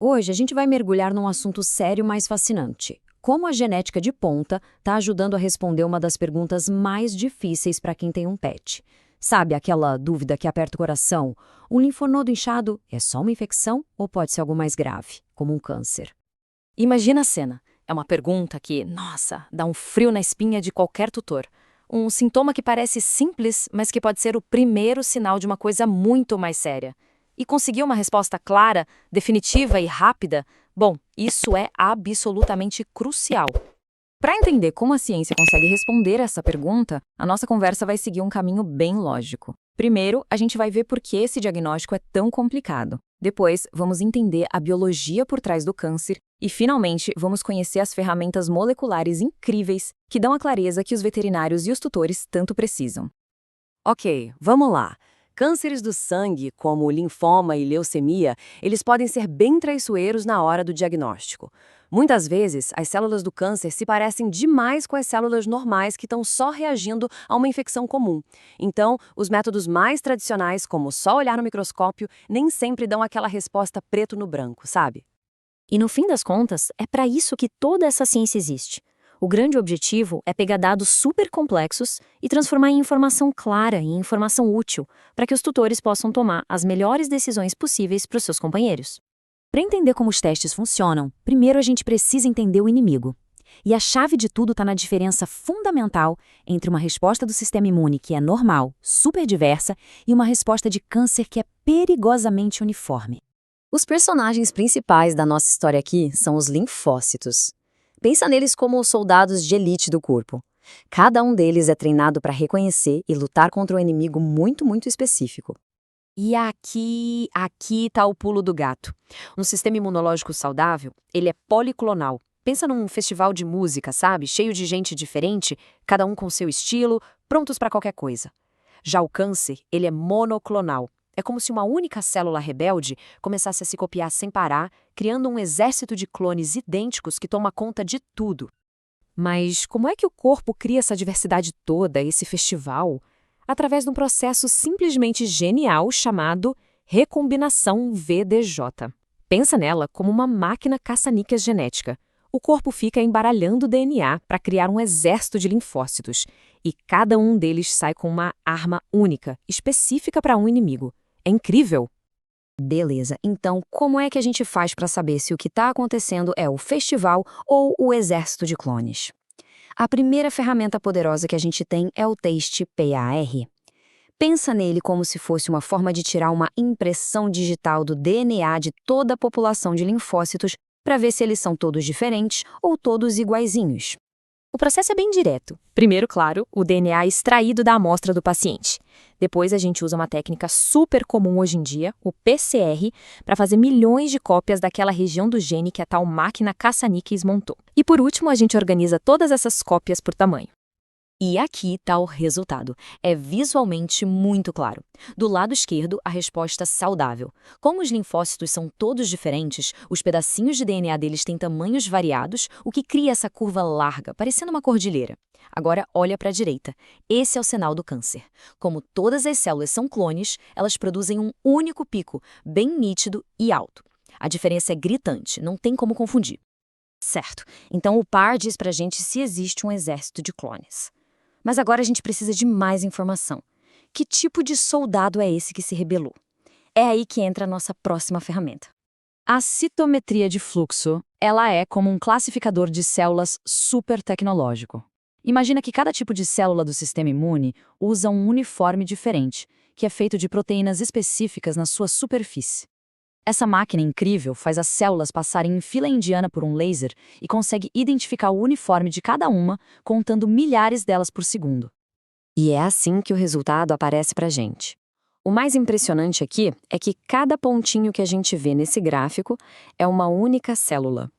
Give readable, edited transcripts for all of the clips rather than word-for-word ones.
Hoje a gente vai mergulhar num assunto sério, mas fascinante. Como a genética de ponta está ajudando a responder uma das perguntas mais difíceis para quem tem um pet. Sabe aquela dúvida que aperta o coração? Um linfonodo inchado é só uma infecção ou pode ser algo mais grave, como um câncer? Imagina a cena. É uma pergunta que, nossa, dá um frio na espinha de qualquer tutor. Um sintoma que parece simples, mas que pode ser o primeiro sinal de uma coisa muito mais séria. E conseguir uma resposta clara, definitiva e rápida, bom, isso é absolutamente crucial. Para entender como a ciência consegue responder essa pergunta, a nossa conversa vai seguir um caminho bem lógico. Primeiro, a gente vai ver por que esse diagnóstico é tão complicado. Depois, vamos entender a biologia por trás do câncer e, finalmente, vamos conhecer as ferramentas moleculares incríveis que dão a clareza que os veterinários e os tutores tanto precisam. Ok, vamos lá. Cânceres do sangue, como o linfoma e leucemia, eles podem ser bem traiçoeiros na hora do diagnóstico. Muitas vezes, as células do câncer se parecem demais com as células normais que estão só reagindo a uma infecção comum. Então, os métodos mais tradicionais, como só olhar no microscópio, nem sempre dão aquela resposta preto no branco, sabe? E no fim das contas, é para isso que toda essa ciência existe. O grande objetivo é pegar dados super complexos e transformar em informação clara e em informação útil, para que os tutores possam tomar as melhores decisões possíveis para os seus companheiros. Para entender como os testes funcionam, primeiro a gente precisa entender o inimigo. E a chave de tudo está na diferença fundamental entre uma resposta do sistema imune que é normal, super diversa, e uma resposta de câncer que é perigosamente uniforme. Os personagens principais da nossa história aqui são os linfócitos. Pensa neles como os soldados de elite do corpo. Cada um deles é treinado para reconhecer e lutar contra um inimigo muito específico. E aqui está o pulo do gato. Um sistema imunológico saudável, ele é policlonal. Pensa num festival de música, sabe? Cheio de gente diferente, cada um com seu estilo, prontos para qualquer coisa. Já o câncer, ele é monoclonal. É como se uma única célula rebelde começasse a se copiar sem parar, criando um exército de clones idênticos que toma conta de tudo. Mas como é que o corpo cria essa diversidade toda, esse festival? Através de um processo simplesmente genial chamado recombinação VDJ. Pensa nela como uma máquina caça-níqueis genética. O corpo fica embaralhando o DNA para criar um exército de linfócitos, e cada um deles sai com uma arma única, específica para um inimigo. É incrível! Beleza, então como é que a gente faz para saber se o que está acontecendo é o festival ou o exército de clones? A primeira ferramenta poderosa que a gente tem é o teste PAR. Pensa nele como se fosse uma forma de tirar uma impressão digital do DNA de toda a população de linfócitos para ver se eles são todos diferentes ou todos iguaizinhos. O processo é bem direto. Primeiro, claro, o DNA é extraído da amostra do paciente. Depois, a gente usa uma técnica super comum hoje em dia, o PCR, para fazer milhões de cópias daquela região do gene que a tal máquina caça-níqueis montou. E por último, a gente organiza todas essas cópias por tamanho. E aqui está o resultado. É visualmente muito claro. Do lado esquerdo, a resposta saudável. Como os linfócitos são todos diferentes, os pedacinhos de DNA deles têm tamanhos variados, o que cria essa curva larga, parecendo uma cordilheira. Agora, olha para a direita. Esse é o sinal do câncer. Como todas as células são clones, elas produzem um único pico, bem nítido e alto. A diferença é gritante, não tem como confundir. Certo, então o par diz pra gente se existe um exército de clones. Mas agora a gente precisa de mais informação. Que tipo de soldado é esse que se rebelou? É aí que entra a nossa próxima ferramenta. A citometria de fluxo, ela é como um classificador de células super tecnológico. Imagina que cada tipo de célula do sistema imune usa um uniforme diferente, que é feito de proteínas específicas na sua superfície. Essa máquina incrível faz as células passarem em fila indiana por um laser e consegue identificar o uniforme de cada uma, contando milhares delas por segundo. E é assim que o resultado aparece pra gente. O mais impressionante aqui é que cada pontinho que a gente vê nesse gráfico é uma única célula.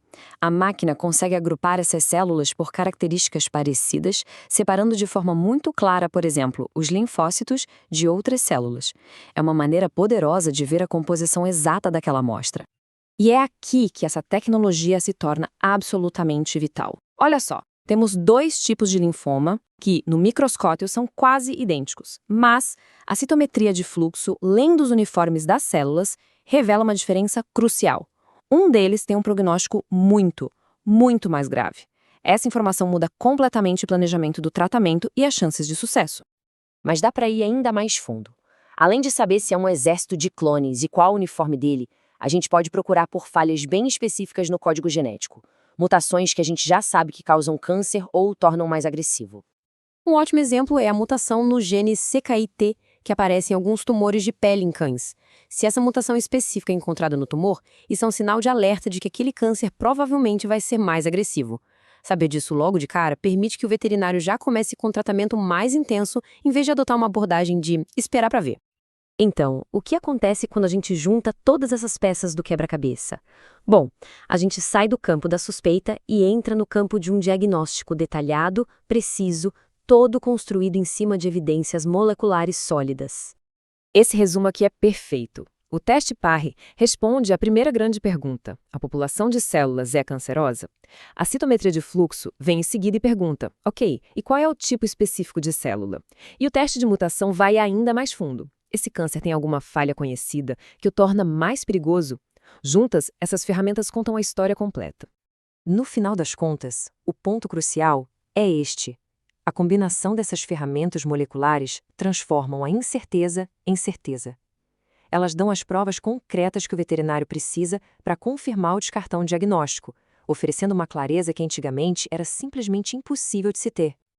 A máquina consegue agrupar essas células por características parecidas, separando de forma muito clara, por exemplo, os linfócitos de outras células. É uma maneira poderosa de ver a composição exata daquela amostra. E é aqui que essa tecnologia se torna absolutamente vital. Olha só, temos dois tipos de linfoma que, no microscópio, são quase idênticos, mas a citometria de fluxo, lendo os uniformes das células, revela uma diferença crucial. Um deles tem um prognóstico muito, muito mais grave. Essa informação muda completamente o planejamento do tratamento e as chances de sucesso. Mas dá para ir ainda mais fundo. Além de saber se é um exército de clones e qual o uniforme dele, a gente pode procurar por falhas bem específicas no código genético. Mutações que a gente já sabe que causam câncer ou o tornam mais agressivo. Um ótimo exemplo é a mutação no gene CKIT, que aparece em alguns tumores de pele em cães. Se essa mutação específica é encontrada no tumor, isso é um sinal de alerta de que aquele câncer provavelmente vai ser mais agressivo. Saber disso logo de cara permite que o veterinário já comece com um tratamento mais intenso, em vez de adotar uma abordagem de esperar para ver. Então, o que acontece quando a gente junta todas essas peças do quebra-cabeça? Bom, a gente sai do campo da suspeita e entra no campo de um diagnóstico detalhado, preciso, todo construído em cima de evidências moleculares sólidas. Esse resumo aqui é perfeito. O teste Parry responde à primeira grande pergunta: a população de células é cancerosa? A citometria de fluxo vem em seguida e pergunta: ok, e qual é o tipo específico de célula? E o teste de mutação vai ainda mais fundo. Esse câncer tem alguma falha conhecida que o torna mais perigoso? Juntas, essas ferramentas contam a história completa. No final das contas, o ponto crucial é este. A combinação dessas ferramentas moleculares transformam a incerteza em certeza. Elas dão as provas concretas que o veterinário precisa para confirmar ou descartar um diagnóstico, oferecendo uma clareza que antigamente era simplesmente impossível de se ter.